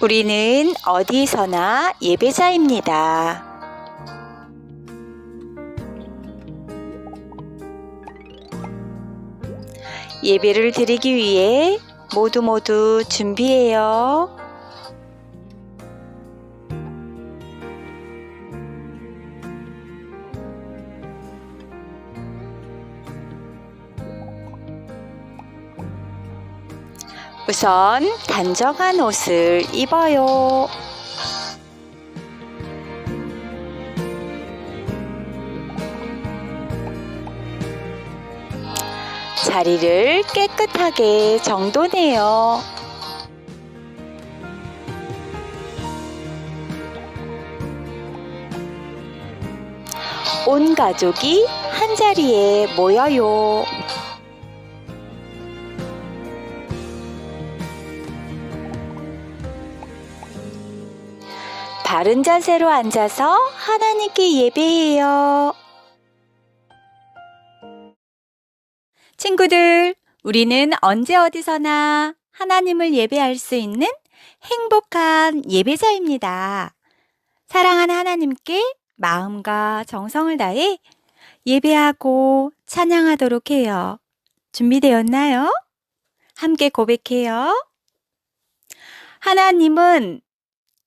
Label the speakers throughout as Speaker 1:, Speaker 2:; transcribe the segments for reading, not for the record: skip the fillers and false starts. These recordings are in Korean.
Speaker 1: 우리는 어디서나 예배자입니다. 예배를 드리기 위해 모두 준비해요. 우선 단정한 옷을 입어요. 자리를 깨끗하게 정돈해요. 온 가족이 한자리에 모여요. 바른 자세로 앉아서 하나님께 예배해요. 친구들, 우리는 언제 어디서나 하나님을 예배할 수 있는 행복한 예배자입니다. 사랑하는 하나님께 마음과 정성을 다해 예배하고 찬양하도록 해요. 준비되었나요? 함께 고백해요. 하나님은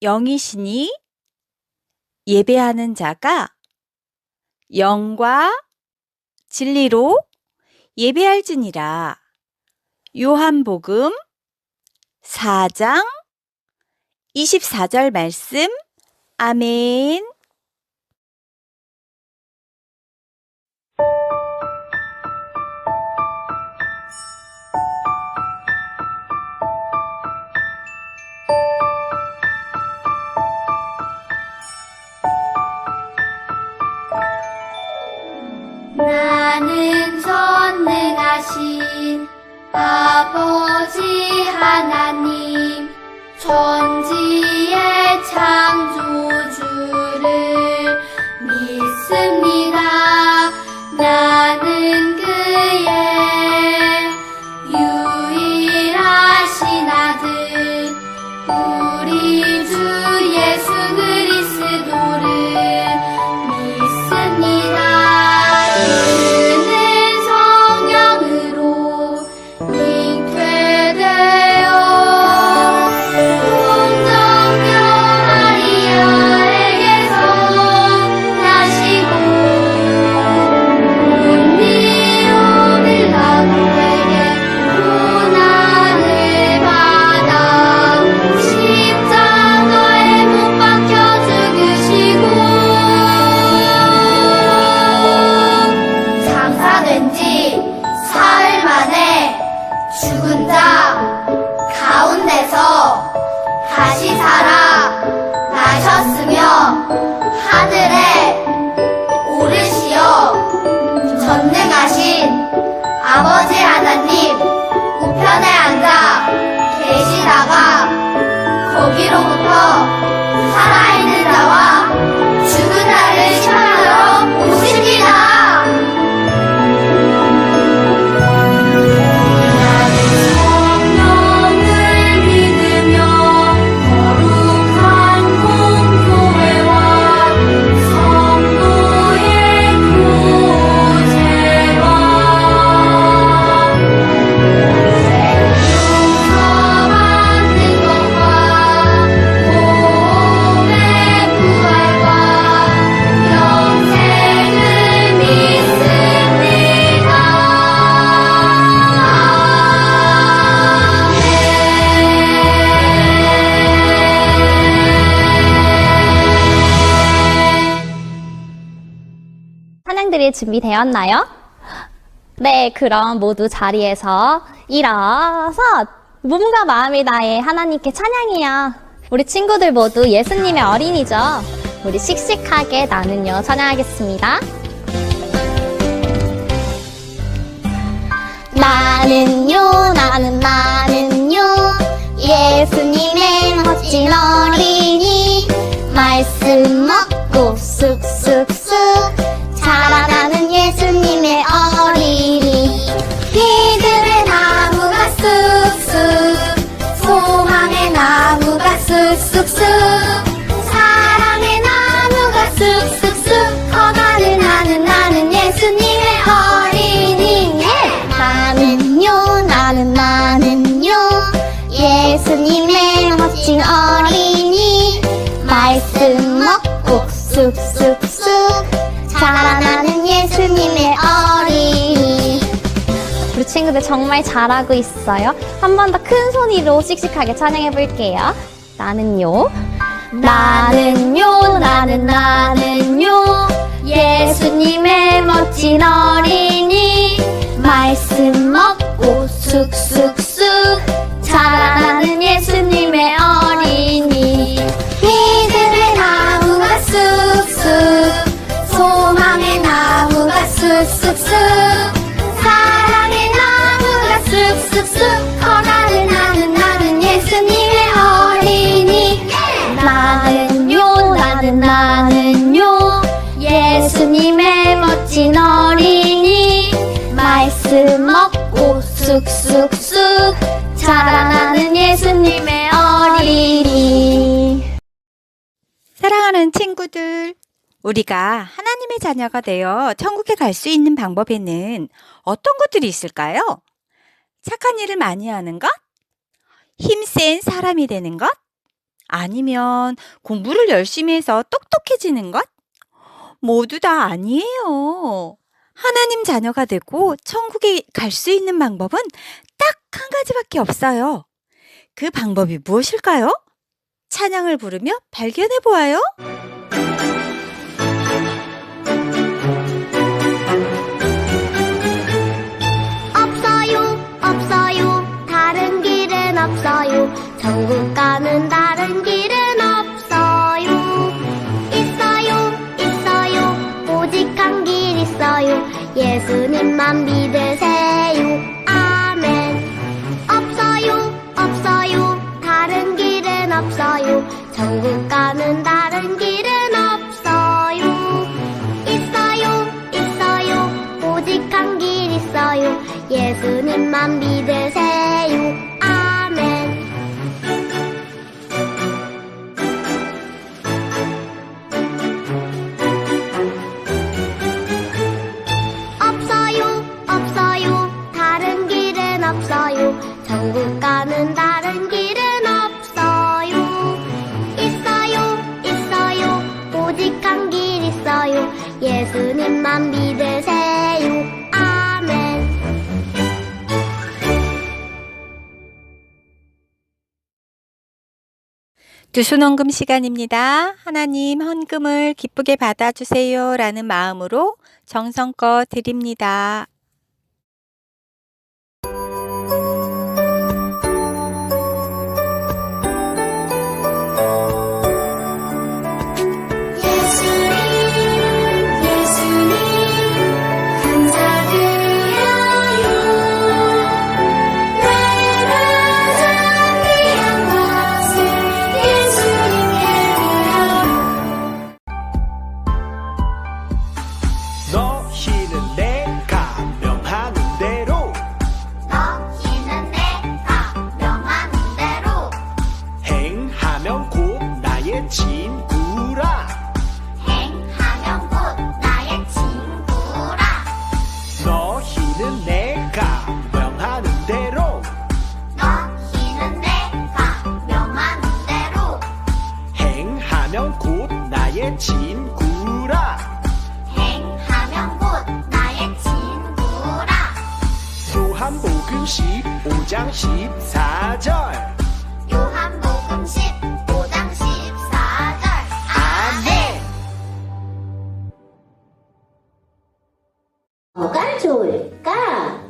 Speaker 1: 영이시니 예배하는 자가 영과 진리로 예배할지니라. 요한복음 4장 24절 말씀. 아멘.
Speaker 2: 나는 전능하신 아버지 하나님 천지의 창조주를 믿습니다. 나는 그의 유일하신 아들 우리 주 예수 그리스도를 믿습니다. 다시 살아나셨으며 하늘에 오르시어 전능하신 아버지 하나님 우편에 앉아 계시다가 거기로부터 살아있는 자와 죽은 자를 심판하러 오십니다.
Speaker 3: 찬양들이 준비되었나요? 네, 그럼 모두 자리에서 일어서 몸과 마음을 다해 하나님께 찬양해요. 우리 친구들 모두 예수님의 어린이죠. 우리 씩씩하게 나는요 찬양하겠습니다. 나는요 예수님의 멋진 어린이 말씀 먹고 쑥쑥쑥 자라나는 예수님의 어린이 믿음의 나무가 쑥쑥 소망의 나무가 쑥쑥 우리 친구들 정말 잘하고 있어요. 한 번 더 큰 소리로 씩씩하게 찬양해 볼게요. 나는요. 나는요, 나는요. 예수님의 멋진 어린이. 말씀 먹고 쑥쑥쑥 자라나는 예수님의 어린이. 믿음의 나무가 쑥쑥, 소망의 나무가 쑥쑥쑥, 사랑의 나무가 쑥쑥쑥 커나는 나는 예수님의 어린이. 나는요, 예수님의 멋진 어린이. 말씀 먹고 쑥쑥쑥 자라나는 예수님의 어린이.
Speaker 1: 사랑하는 친구들, 우리가 하나님의 자녀가 되어 천국에 갈 수 있는 방법에는 어떤 것들이 있을까요? 착한 일을 많이 하는 것? 힘센 사람이 되는 것? 아니면 공부를 열심히 해서 똑똑해지는 것? 모두 다 아니에요. 하나님 자녀가 되고 천국에 갈 수 있는 방법은 딱 한 가지밖에 없어요. 그 방법이 무엇일까요? 찬양을 부르며 발견해 보아요.
Speaker 3: 없어요, 다른 길은 없어요. 천국 가는 다른 길은 없어요. 있어요, 오직 한 길 있어요. 예수님만 믿으세요. 아멘. 없어요, 다른 길은 없어요. 천국 가는 다른 길은 없어요. 있어요, 오직 한 길 있어요. 예수님만 믿으세요. 아멘. 없어요, 다른 길은 없어요. 천국 가는 다른 길은 없어요. 있어요, 오직 한 길 있어요. 예수님만 믿으세요. 아멘.
Speaker 1: 두손 헌금 시간입니다. 하나님 헌금을 기쁘게 받아주세요 라는 마음으로 정성껏 드립니다.
Speaker 4: 너희는 내가 명하는 대로 행하면 곧 나의 친구라. 너희는 내가 명하는 대로 행하면 곧 나의 친구라. 요한복음 15장 14절. 아멘.
Speaker 5: 뭐가 좋을까?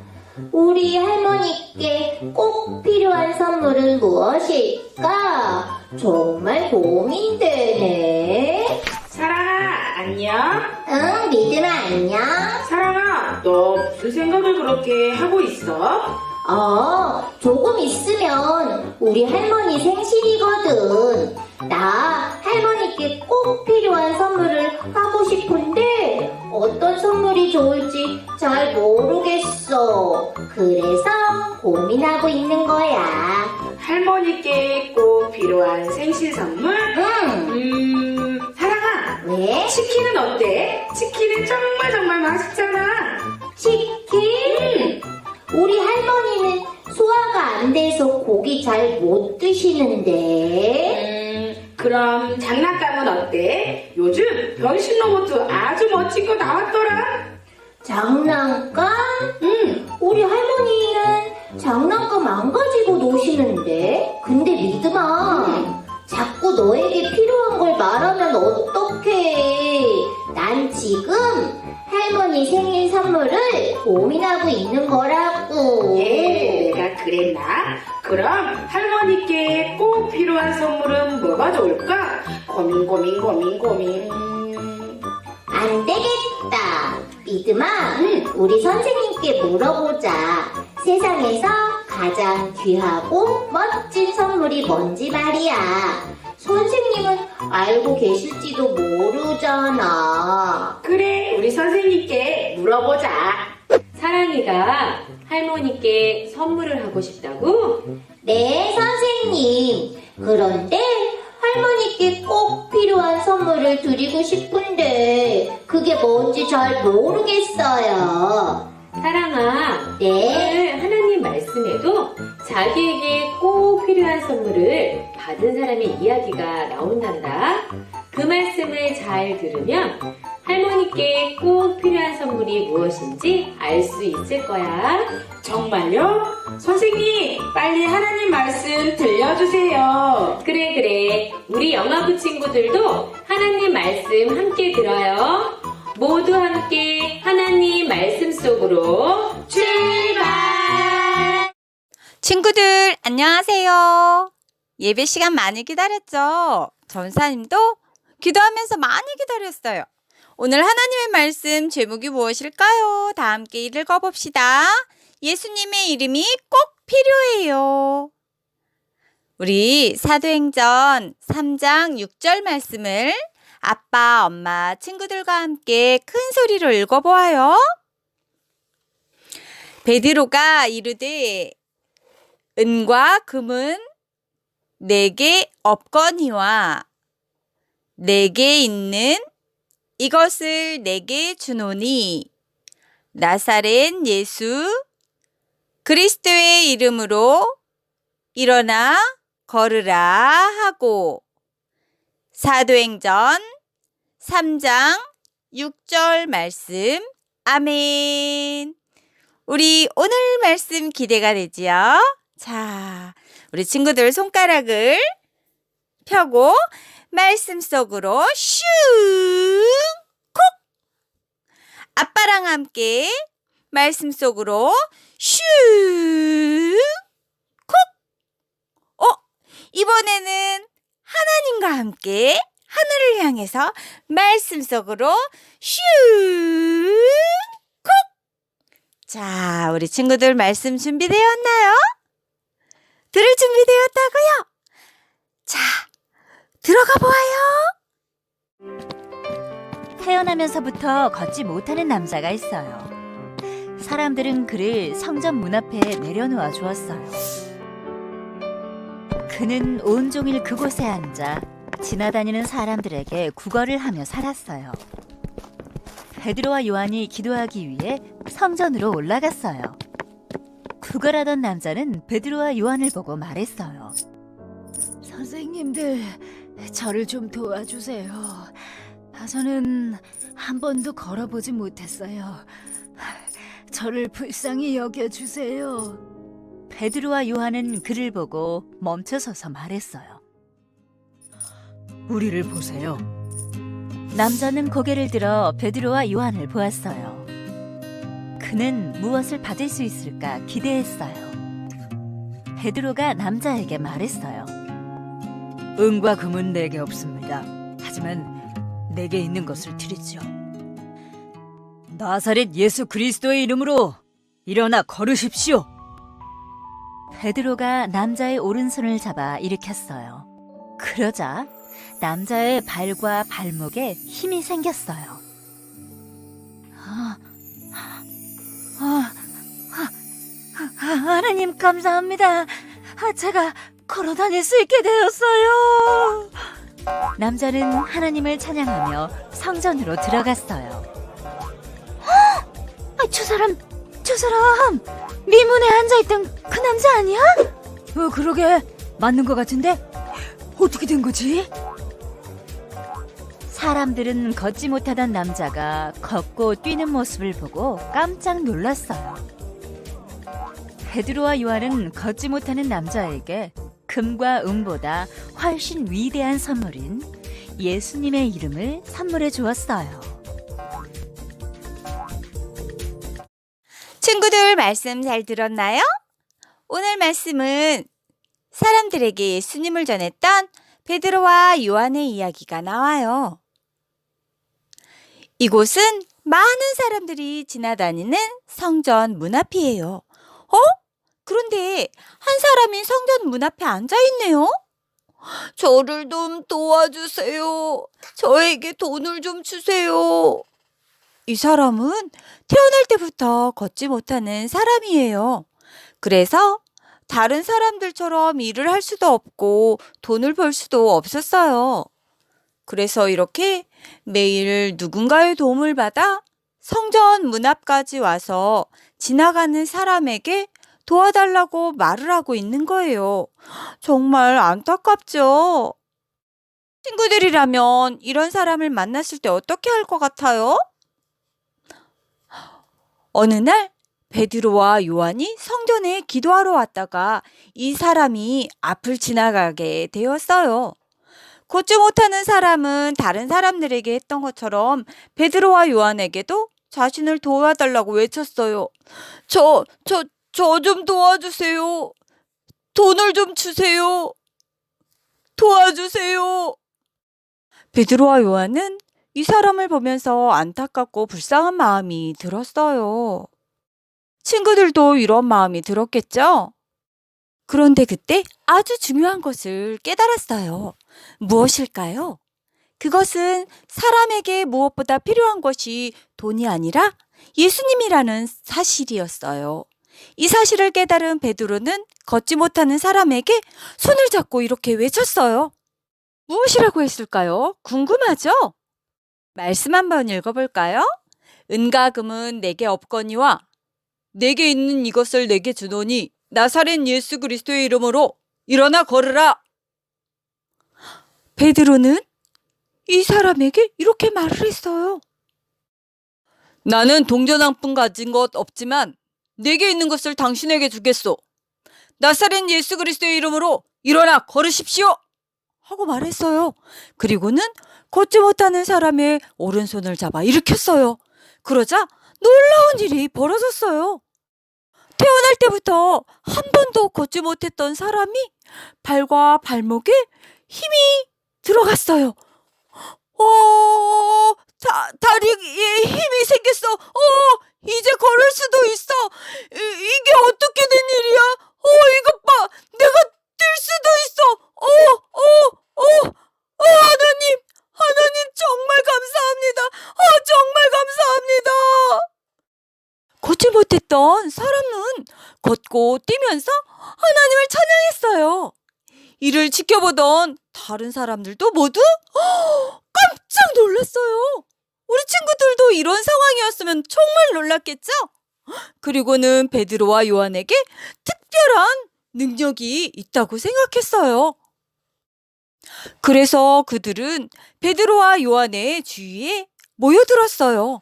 Speaker 5: 우리 할머니께 꼭 필요한 선물은 무엇일까? 정말 고민되네.
Speaker 6: 사랑아, 안녕?
Speaker 5: 응, 믿음아 안녕.
Speaker 6: 사랑아, 너 무슨 생각을 그렇게 하고 있어?
Speaker 5: 조금 있으면 우리 할머니 생신이거든. 나 할머니께 꼭 필요한 선물을 하고 싶은데 어떤 선물이 좋을지 잘 모르겠어. 그래서 고민하고 있는 거야.
Speaker 6: 할머니께 꼭 필요한 생신 선물?
Speaker 5: 응.
Speaker 6: 사랑아,
Speaker 5: 왜?
Speaker 6: 치킨은 어때? 치킨은 정말 맛있잖아.
Speaker 5: 치킨? 우리 할머니는 소화가 안 돼서 고기 잘 못 드시는데.
Speaker 6: 그럼 장난감은 어때? 요즘 변신 로봇도 아주 멋진 거 나왔더라.
Speaker 5: 장난감?
Speaker 6: 응.
Speaker 5: 우리 할머니 너에게 필요한 걸 말하면 어떡해. 난 지금 할머니 생일 선물을 고민하고 있는 거라고.
Speaker 6: 내가 그랬나? 그럼 할머니께 꼭 필요한 선물은 뭐가 좋을까? 고민.
Speaker 5: 안 되겠다. 믿음아, 우리 선생님께 물어보자. 세상에서 가장 귀하고 멋진 선물이 뭔지 말이야. 선생님은 알고 계실지도 모르잖아.
Speaker 6: 그래, 우리 선생님께 물어보자.
Speaker 7: 사랑이가 할머니께 선물을 하고 싶다고?
Speaker 5: 네, 선생님. 그런데 할머니께 꼭 필요한 선물을 드리고 싶은데 그게 뭔지 잘 모르겠어요.
Speaker 7: 사랑아,
Speaker 5: 네,
Speaker 7: 오늘 하나님 말씀에도 자기에게 꼭 필요한 선물을 받은 사람의 이야기가 나온단다. 그 말씀을 잘 들으면 할머니께 꼭 필요한 선물이 무엇인지 알 수 있을 거야.
Speaker 6: 정말요? 선생님, 빨리 하나님 말씀 들려주세요.
Speaker 7: 그래. 우리 영화부 친구들도 하나님 말씀 함께 들어요. 모두 함께 하나님 말씀 속으로 출발!
Speaker 1: 친구들, 안녕하세요. 예배 시간 많이 기다렸죠? 전사님도 기도하면서 많이 기다렸어요. 오늘 하나님의 말씀 제목이 무엇일까요? 다 함께 읽어봅시다. 예수님의 이름이 꼭 필요해요. 우리 사도행전 3장 6절 말씀을 아빠, 엄마, 친구들과 함께 큰 소리로 읽어보아요. 베드로가 이르되 은과 금은 내게 없거니와 내게 있는 이것을 내게 주노니 나사렛 예수 그리스도의 이름으로 일어나 걸으라 하고 사도행전 3장 6절 말씀 아멘. 우리 오늘 말씀 기대가 되지요? 자, 우리 친구들 손가락을 펴고 말씀 속으로 슝! 콕! 아빠랑 함께 말씀 속으로 슝! 콕! 이번에는 하나님과 함께 하늘을 향해서 말씀 속으로 슝! 콕! 자, 우리 친구들 말씀 준비되었나요? 들을 준비되었다고요? 자, 들어가 보아요.
Speaker 8: 태어나면서부터 걷지 못하는 남자가 있어요. 사람들은 그를 성전 문 앞에 내려놓아 주었어요. 그는 온종일 그곳에 앉아 지나다니는 사람들에게 구걸을 하며 살았어요. 베드로와 요한이 기도하기 위해 성전으로 올라갔어요. 구걸하던 남자는 베드로와 요한을 보고 말했어요. 선생님들, 저를 좀 도와주세요. 저는 한 번도 걸어보지 못했어요. 저를 불쌍히 여겨주세요. 베드로와 요한은 그를 보고 멈춰서서 말했어요. 우리를 보세요. 남자는 고개를 들어 베드로와 요한을 보았어요. 그는 무엇을 받을 수 있을까 기대했어요. 베드로가 남자에게 말했어요. 은과 금은 내게 없습니다. 하지만 내게 있는 것을 드리죠. 나사렛 예수 그리스도의 이름으로 일어나 걸으십시오. 베드로가 남자의 오른손을 잡아 일으켰어요. 그러자 남자의 발과 발목에 힘이 생겼어요. 하나님 감사합니다. 제가 걸어 다닐 수 있게 되었어요. 남자는 하나님을 찬양하며 성전으로 들어갔어요. 저 사람 미문에 앉아있던 그 남자 아니야? 그러게 맞는 것 같은데 어떻게 된 거지? 사람들은 걷지 못하던 남자가 걷고 뛰는 모습을 보고 깜짝 놀랐어요. 베드로와 요한은 걷지 못하는 남자에게 금과 은보다 훨씬 위대한 선물인 예수님의 이름을 선물해 주었어요.
Speaker 1: 친구들 말씀 잘 들었나요? 오늘 말씀은 사람들에게 예수님을 전했던 베드로와 요한의 이야기가 나와요. 이곳은 많은 사람들이 지나다니는 성전 문 앞이에요. 그런데 한 사람이 성전 문 앞에 앉아 있네요. 저를 좀 도와주세요. 저에게 돈을 좀 주세요. 이 사람은 태어날 때부터 걷지 못하는 사람이에요. 그래서 다른 사람들처럼 일을 할 수도 없고 돈을 벌 수도 없었어요. 그래서 이렇게 매일 누군가의 도움을 받아 성전 문 앞까지 와서 지나가는 사람에게 도와달라고 말을 하고 있는 거예요. 정말 안타깝죠? 친구들이라면 이런 사람을 만났을 때 어떻게 할 것 같아요? 어느 날 베드로와 요한이 성전에 기도하러 왔다가 이 사람이 앞을 지나가게 되었어요. 걷지 못하는 사람은 다른 사람들에게 했던 것처럼 베드로와 요한에게도 자신을 도와달라고 외쳤어요. 저 좀 도와주세요. 돈을 좀 주세요. 도와주세요. 베드로와 요한은 이 사람을 보면서 안타깝고 불쌍한 마음이 들었어요. 친구들도 이런 마음이 들었겠죠? 그런데 그때 아주 중요한 것을 깨달았어요. 무엇일까요? 그것은 사람에게 무엇보다 필요한 것이 돈이 아니라 예수님이라는 사실이었어요. 이 사실을 깨달은 베드로는 걷지 못하는 사람에게 손을 잡고 이렇게 외쳤어요. 무엇이라고 했을까요? 궁금하죠? 말씀 한번 읽어볼까요? 은과 금은 내게 없거니와 내게 있는 이것을 내게 주노니 나사렛 예수 그리스도의 이름으로 일어나 걸으라. 베드로는 이 사람에게 이렇게 말을 했어요. 나는 동전 한 푼 가진 것 없지만 내게 있는 것을 당신에게 주겠소. 나사렛 예수 그리스도의 이름으로 일어나 걸으십시오. 하고 말했어요. 그리고는 걷지 못하는 사람의 오른손을 잡아 일으켰어요. 그러자 놀라운 일이 벌어졌어요. 태어날 때부터 한 번도 걷지 못했던 사람이 발과 발목에 힘이 들어갔어요. 다리에 힘이 생겼어. 이제 걸을 수도 있어. 이게 어떻게 된 일이야? 이것 봐. 내가 뛸 수도 있어. 하나님 정말 감사합니다. 정말 감사합니다. 걷지 못했던 사람은 걷고 뛰면서 하나님을 찬양했어요. 이를 지켜보던 다른 사람들도 모두 깜짝 놀랐어요. 우리 친구들도 이런 상황이었으면 정말 놀랐겠죠? 그리고는 베드로와 요한에게 특별한 능력이 있다고 생각했어요. 그래서 그들은 베드로와 요한의 주위에 모여들었어요.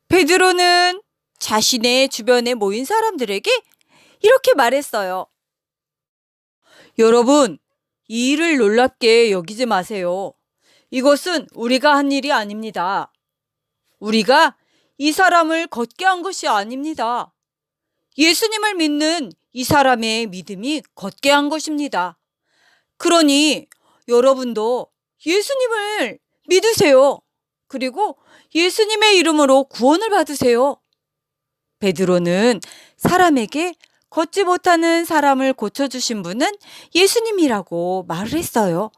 Speaker 1: 베드로는 자신의 주변에 모인 사람들에게 이렇게 말했어요. 여러분, 이 일을 놀랍게 여기지 마세요. 이것은 우리가 한 일이 아닙니다. 우리가 이 사람을 걷게 한 것이 아닙니다. 예수님을 믿는 이 사람의 믿음이 걷게 한 것입니다. 그러니 여러분도 예수님을 믿으세요. 그리고 예수님의 이름으로 구원을 받으세요. 베드로는 사람에게 걷지 못하는 사람을 고쳐주신 분은 예수님이라고 말을 했어요.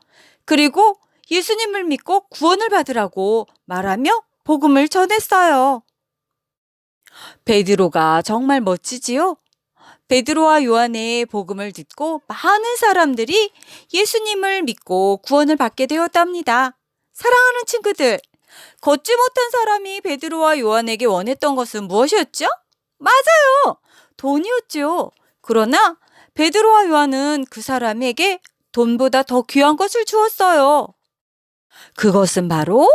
Speaker 1: 그리고 예수님을 믿고 구원을 받으라고 말하며 복음을 전했어요. 베드로가 정말 멋지지요? 베드로와 요한의 복음을 듣고 많은 사람들이 예수님을 믿고 구원을 받게 되었답니다. 사랑하는 친구들, 걷지 못한 사람이 베드로와 요한에게 원했던 것은 무엇이었죠? 맞아요! 돈이었죠. 그러나 베드로와 요한은 그 사람에게 돈보다 더 귀한 것을 주었어요. 그것은 바로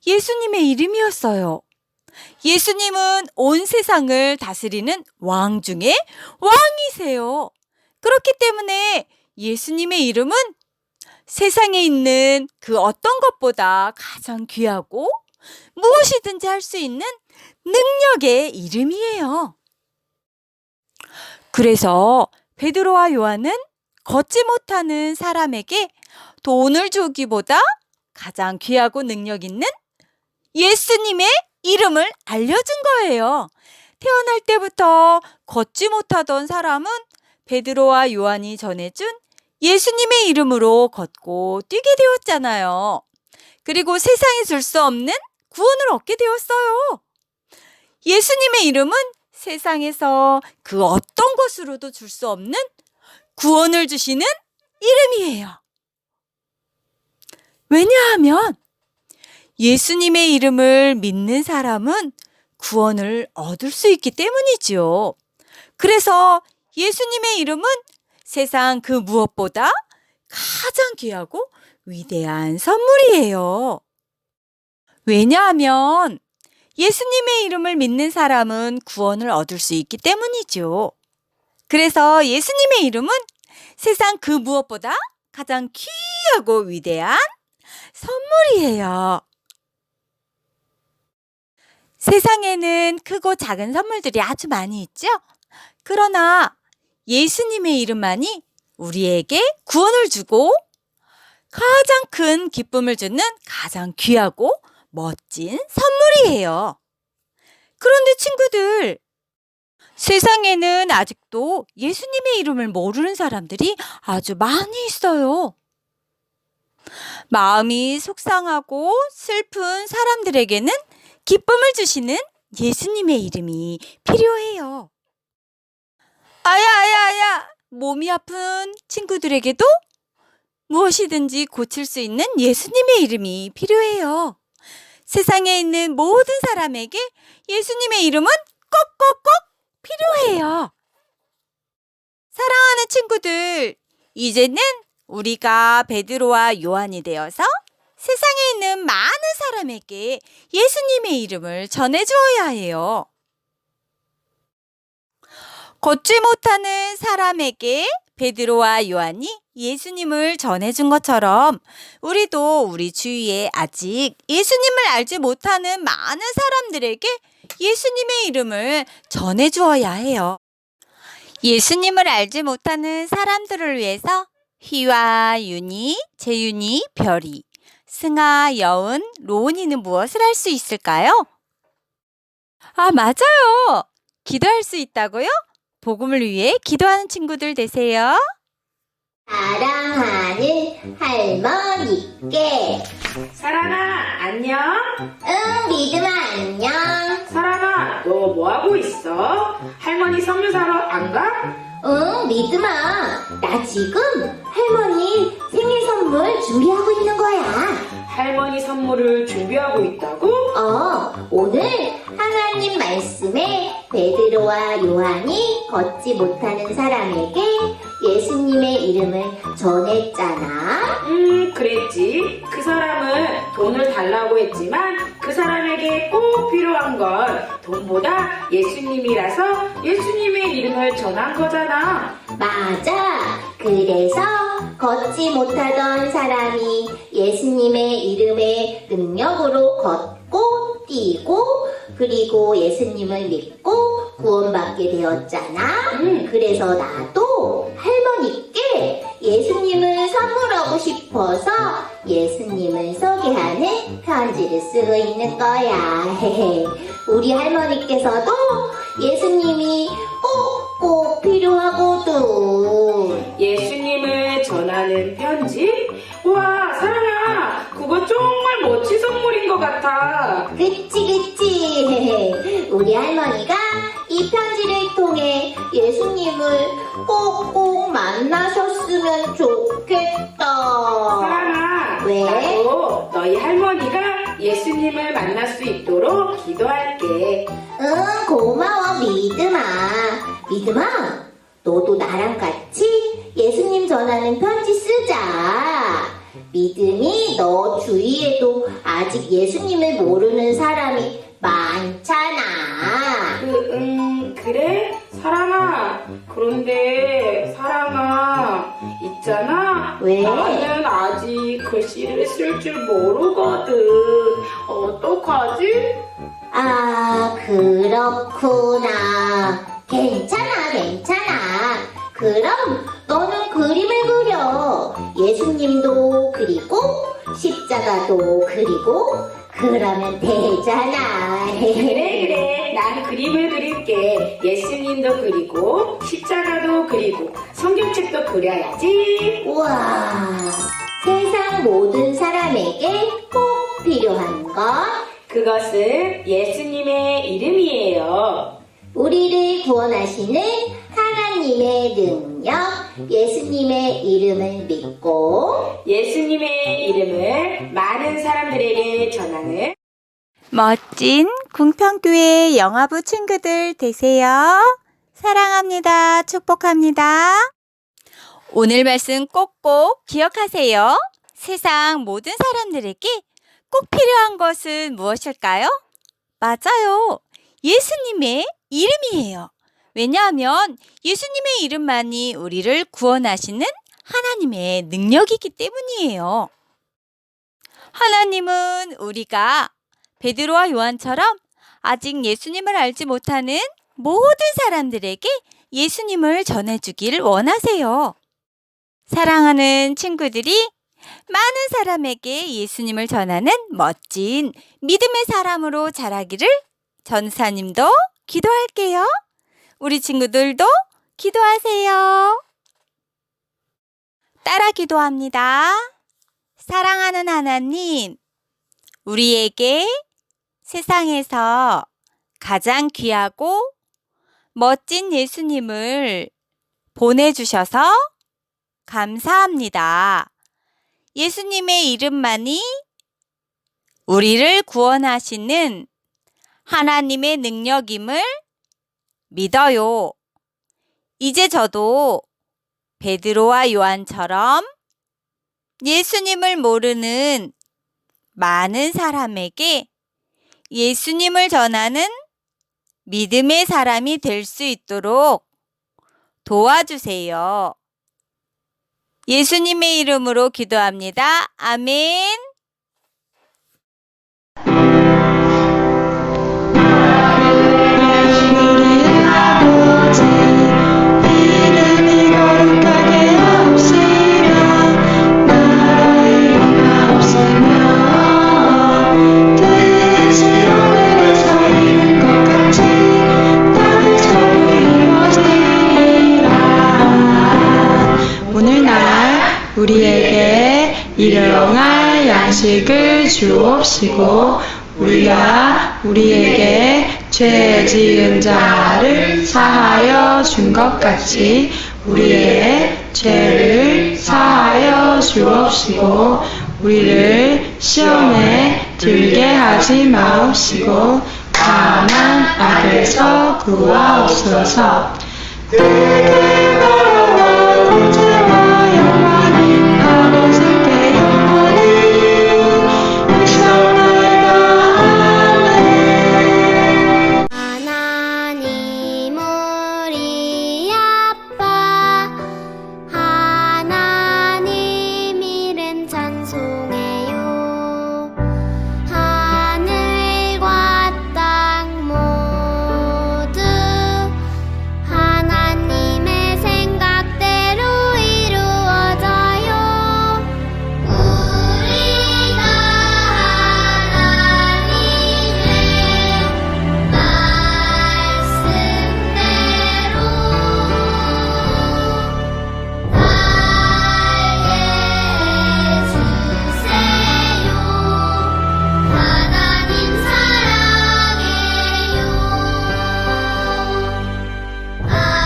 Speaker 1: 예수님의 이름이었어요. 예수님은 온 세상을 다스리는 왕 중에 왕이세요. 그렇기 때문에 예수님의 이름은 세상에 있는 그 어떤 것보다 가장 귀하고 무엇이든지 할 수 있는 능력의 이름이에요. 그래서 베드로와 요한은 걷지 못하는 사람에게 돈을 주기보다 가장 귀하고 능력 있는 예수님의 이름을 알려준 거예요. 태어날 때부터 걷지 못하던 사람은 베드로와 요한이 전해준 예수님의 이름으로 걷고 뛰게 되었잖아요. 그리고 세상이 줄 수 없는 구원을 얻게 되었어요. 예수님의 이름은 세상에서 그 어떤 것으로도 줄 수 없는 구원을 주시는 이름이에요. 왜냐하면 예수님의 이름을 믿는 사람은 구원을 얻을 수 있기 때문이지요. 그래서 예수님의 이름은 세상 그 무엇보다 가장 귀하고 위대한 선물이에요. 왜냐하면 예수님의 이름을 믿는 사람은 구원을 얻을 수 있기 때문이죠. 그래서 예수님의 이름은 세상 그 무엇보다 가장 귀하고 위대한 선물이에요. 세상에는 크고 작은 선물들이 아주 많이 있죠? 그러나 예수님의 이름만이 우리에게 구원을 주고 가장 큰 기쁨을 주는 가장 귀하고 멋진 선물이에요. 그런데 친구들, 세상에는 아직도 예수님의 이름을 모르는 사람들이 아주 많이 있어요. 마음이 속상하고 슬픈 사람들에게는 기쁨을 주시는 예수님의 이름이 필요해요. 아야, 몸이 아픈 친구들에게도 무엇이든지 고칠 수 있는 예수님의 이름이 필요해요. 세상에 있는 모든 사람에게 예수님의 이름은 꼭꼭꼭 필요해요. 사랑하는 친구들, 이제는 우리가 베드로와 요한이 되어서 세상에 있는 많은 사람에게 예수님의 이름을 전해주어야 해요. 걷지 못하는 사람에게 베드로와 요한이 예수님을 전해준 것처럼 우리도 우리 주위에 아직 예수님을 알지 못하는 많은 사람들에게 예수님의 이름을 전해주어야 해요. 예수님을 알지 못하는 사람들을 위해서 희와 윤희, 재윤이, 별이, 승아, 여은, 로운이는 무엇을 할 수 있을까요? 아, 맞아요. 기도할 수 있다고요? 복음을 위해 기도하는 친구들 되세요.
Speaker 5: 사랑하는 할머니께
Speaker 6: 사랑아, 안녕?
Speaker 5: 응 믿음아 안녕.
Speaker 6: 사랑아, 너 뭐하고 있어? 할머니 선물 사러 안 가?
Speaker 5: 응 믿음아 나 지금 할머니 생일 선물 준비하고 있는 거야.
Speaker 6: 할머니 선물을 준비하고 있다고?
Speaker 5: 오늘 하나님 말씀에 베드로와 요한이 걷지 못하는 사람에게 예수님의 이름을 전했잖아.
Speaker 6: 그랬지. 그 사람은 돈을 달라고 했지만 그 사람에게 꼭 필요한 건 돈보다 예수님이라서 예수님의 이름을 전한 거잖아.
Speaker 5: 맞아. 그래서 걷지 못하던 사람이 예수님의 이름의 능력으로 걷고 뛰고 그리고 예수님을 믿고 구원받게 되었잖아. 그래서 나도 할머니께 예수님을 선물하고 싶어서 예수님을 소개하는 편지를 쓰고 있는 거야. 우리 할머니께서도 예수님이 꼭 필요하거든.
Speaker 6: 예수님을 전하는 편지? 와, 사랑아, 그거 정말 멋진 선물인 것 같아.
Speaker 5: 그치. 우리 할머니가 이 편지를 통해 예수님을 꼭 만나셨으면 좋겠다.
Speaker 6: 사랑아,
Speaker 5: 왜?
Speaker 6: 나도 너희 할머니가 예수님을 만날 수 있도록 기도할게.
Speaker 5: 응, 고마워, 믿음아. 믿음아, 너도 나랑 같이 예수님 전하는 편지 쓰자. 믿음이 너 주위에도 아직 예수님을 모르는 사람이 많잖아.
Speaker 6: 그래? 사랑아, 그런데 사랑아, 있잖아.
Speaker 5: 왜?
Speaker 6: 나는 아직 글씨를 쓸 줄 모르거든. 어떡하지?
Speaker 5: 아, 그렇구나. 괜찮아, 괜찮아. 그럼 너는 그림을 그려. 예수님도 그리고 십자가도 그리고 그러면 되잖아.
Speaker 6: 그래. 난 그림을 그릴게. 예수님도 그리고 십자가도 그리고 성경책도 그려야지.
Speaker 5: 우와, 세상 모든 사람에게 꼭 필요한 것.
Speaker 6: 그것은 예수님의 이름이에요.
Speaker 5: 우리를 구원하시는 하나님의 능력, 예수님의 이름을 믿고
Speaker 6: 예수님의 이름을 많은 사람들에게 전하는
Speaker 1: 멋진 궁평교회 영화부 친구들 되세요. 사랑합니다. 축복합니다. 오늘 말씀 꼭꼭 기억하세요. 세상 모든 사람들에게 꼭 필요한 것은 무엇일까요? 맞아요. 예수님의 이름이에요. 왜냐하면 예수님의 이름만이 우리를 구원하시는 하나님의 능력이기 때문이에요. 하나님은 우리가 베드로와 요한처럼 아직 예수님을 알지 못하는 모든 사람들에게 예수님을 전해주기를 원하세요. 사랑하는 친구들이 많은 사람에게 예수님을 전하는 멋진 믿음의 사람으로 자라기를 전사님도 기도할게요. 우리 친구들도 기도하세요. 따라 기도합니다. 사랑하는 하나님, 우리에게 세상에서 가장 귀하고 멋진 예수님을 보내주셔서 감사합니다. 예수님의 이름만이 우리를 구원하시는 하나님의 능력임을 믿어요. 이제 저도 베드로와 요한처럼 예수님을 모르는 많은 사람에게 예수님을 전하는 믿음의 사람이 될 수 있도록 도와주세요. 예수님의 이름으로 기도합니다. 아멘.
Speaker 9: 우리에게 일용할 양식을 주옵시고 우리가 우리에게 죄 지은 자를 사하여 준 것 같이 우리의 죄를 사하여 주옵시고 우리를 시험에 들게 하지 마옵시고 다만 악에서 구하옵소서. 그게 바로 권세와 영광이 아버지께 영원히 있사옵나이다. 아멘.
Speaker 2: 하나님 우리 아빠 하나님 이름 찬송해요. 하늘과 땅 모두 하나님의 생각대로 이루어져요. 우리가 하나님의 말씀대로 살게 해주세요. 하나님 사랑해요. 아멘.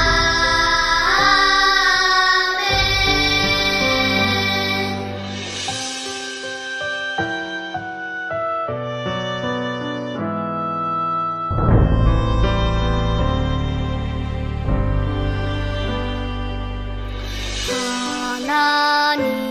Speaker 2: 하나님